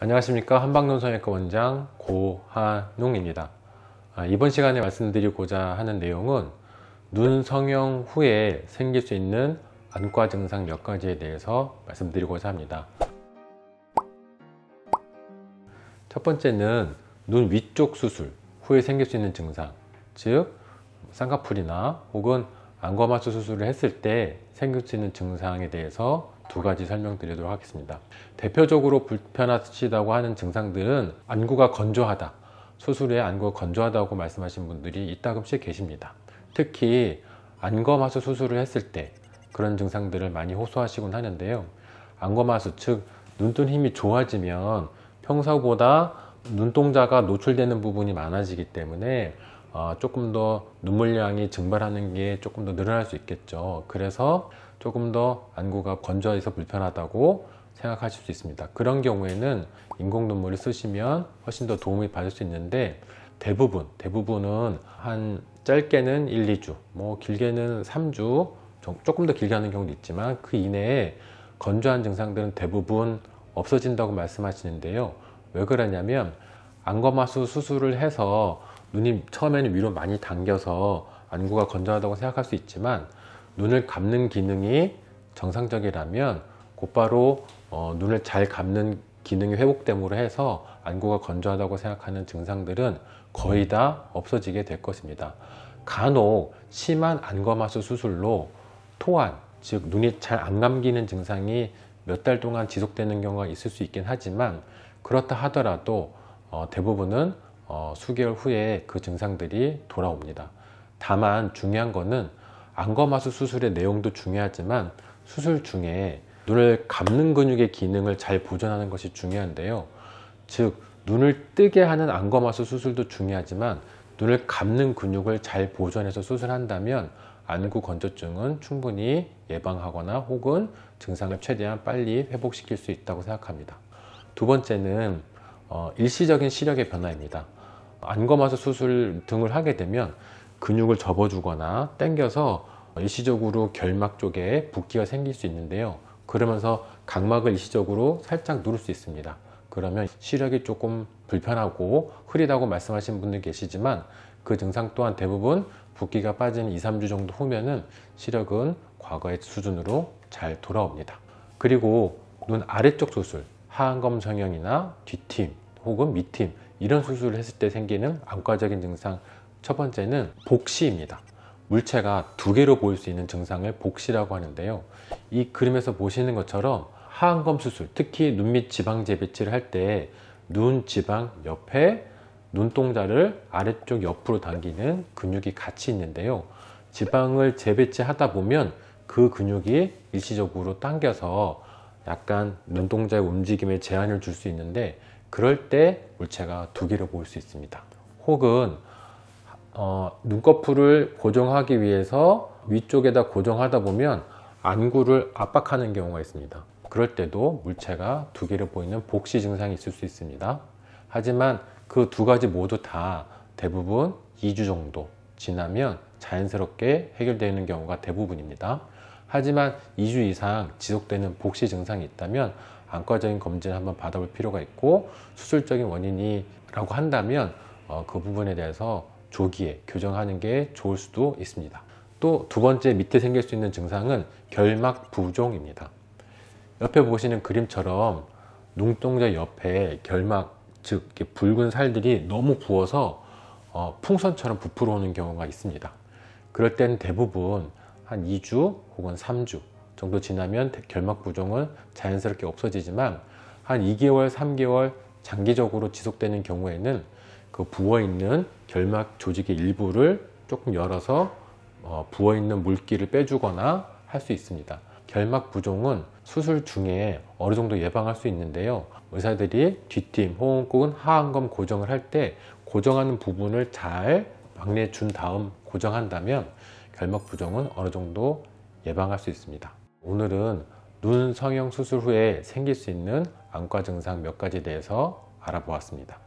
안녕하십니까, 한방눈성형외과 원장 고한웅입니다. 이번 시간에 말씀드리고자 하는 내용은 눈 성형 후에 생길 수 있는 안과 증상 몇 가지에 대해서 말씀드리고자 합니다. 첫 번째는 눈 위쪽 수술 후에 생길 수 있는 증상, 즉 쌍꺼풀이나 혹은 안검하수 수술을 했을 때 생길 수 있는 증상에 대해서 두 가지 설명드리도록 하겠습니다. 대표적으로 불편하시다고 하는 증상들은 안구가 건조하다, 수술 후에 안구가 건조하다고 말씀하신 분들이 이따금씩 계십니다. 특히 안검하수 수술을 했을 때 그런 증상들을 많이 호소하시곤 하는데요. 안검하수, 즉 눈뜬 힘이 좋아지면 평소보다 눈동자가 노출되는 부분이 많아지기 때문에 조금 더 눈물량이 증발하는 게 조금 더 늘어날 수 있겠죠. 그래서 조금 더 안구가 건조해서 불편하다고 생각하실 수 있습니다. 그런 경우에는 인공 눈물을 쓰시면 훨씬 더 도움이 받을 수 있는데, 대부분은 한 짧게는 1, 2주, 길게는 3주, 조금 더 길게 하는 경우도 있지만 그 이내에 건조한 증상들은 대부분 없어진다고 말씀하시는데요. 왜 그러냐면 안검하수 수술을 해서 눈이 처음에는 위로 많이 당겨서 안구가 건조하다고 생각할 수 있지만, 눈을 감는 기능이 정상적이라면 곧바로 눈을 잘 감는 기능이 회복됨으로 해서 안구가 건조하다고 생각하는 증상들은 거의 다 없어지게 될 것입니다. 간혹 심한 안검하수 수술로 토한, 즉 눈이 잘 안 감기는 증상이 몇 달 동안 지속되는 경우가 있을 수 있긴 하지만, 그렇다 하더라도 대부분은 수개월 후에 그 증상들이 돌아옵니다. 다만 중요한 거는 안검하수 수술의 내용도 중요하지만 수술 중에 눈을 감는 근육의 기능을 잘 보존하는 것이 중요한데요. 즉 눈을 뜨게 하는 안검하수 수술도 중요하지만 눈을 감는 근육을 잘 보존해서 수술한다면 안구 건조증은 충분히 예방하거나 혹은 증상을 최대한 빨리 회복시킬 수 있다고 생각합니다. 두 번째는 일시적인 시력의 변화입니다. 안검하수 수술 등을 하게 되면 근육을 접어주거나 당겨서 일시적으로 결막 쪽에 붓기가 생길 수 있는데요. 그러면서 각막을 일시적으로 살짝 누를 수 있습니다. 그러면 시력이 조금 불편하고 흐리다고 말씀하시는 분들 계시지만, 그 증상 또한 대부분 붓기가 빠진 2, 3주 정도 후면은 시력은 과거의 수준으로 잘 돌아옵니다. 그리고 눈 아래쪽 수술, 하안검 성형이나 뒤팀 혹은 밑팀, 이런 수술을 했을 때 생기는 안과적인 증상, 첫 번째는 복시입니다. 물체가 두 개로 보일 수 있는 증상을 복시라고 하는데요. 이 그림에서 보시는 것처럼 하안검 수술, 특히 눈 밑 지방 재배치를 할 때 눈 지방 옆에 눈동자를 아래쪽 옆으로 당기는 근육이 같이 있는데요. 지방을 재배치하다 보면 그 근육이 일시적으로 당겨서 약간 눈동자의 움직임에 제한을 줄 수 있는데, 그럴 때 물체가 두 개로 보일 수 있습니다. 혹은 눈꺼풀을 고정하기 위해서 위쪽에다 고정하다 보면 안구를 압박하는 경우가 있습니다. 그럴 때도 물체가 두 개로 보이는 복시 증상이 있을 수 있습니다. 하지만 그 두 가지 모두 다 대부분 2주 정도 지나면 자연스럽게 해결되는 경우가 대부분입니다. 하지만 2주 이상 지속되는 복시 증상이 있다면 안과적인 검진을 한번 받아볼 필요가 있고, 수술적인 원인이라고 한다면 그 부분에 대해서 조기에 교정하는 게 좋을 수도 있습니다. 또 두 번째, 밑에 생길 수 있는 증상은 결막 부종입니다. 옆에 보시는 그림처럼 눈동자 옆에 결막, 즉 붉은 살들이 너무 부어서 풍선처럼 부풀어 오는 경우가 있습니다. 그럴 때는 대부분 한 2주 혹은 3주 정도 지나면 결막 부종은 자연스럽게 없어지지만, 한 2개월, 3개월 장기적으로 지속되는 경우에는 그 부어있는 결막 조직의 일부를 조금 열어서 부어있는 물기를 빼주거나 할 수 있습니다. 결막 부종은 수술 중에 어느 정도 예방할 수 있는데요. 의사들이 뒤팀 혹은 하안검 고정을 할 때 고정하는 부분을 잘 막내 준 다음 고정한다면 결막 부종은 어느 정도 예방할 수 있습니다. 오늘은 눈 성형 수술 후에 생길 수 있는 안과 증상 몇 가지에 대해서 알아보았습니다.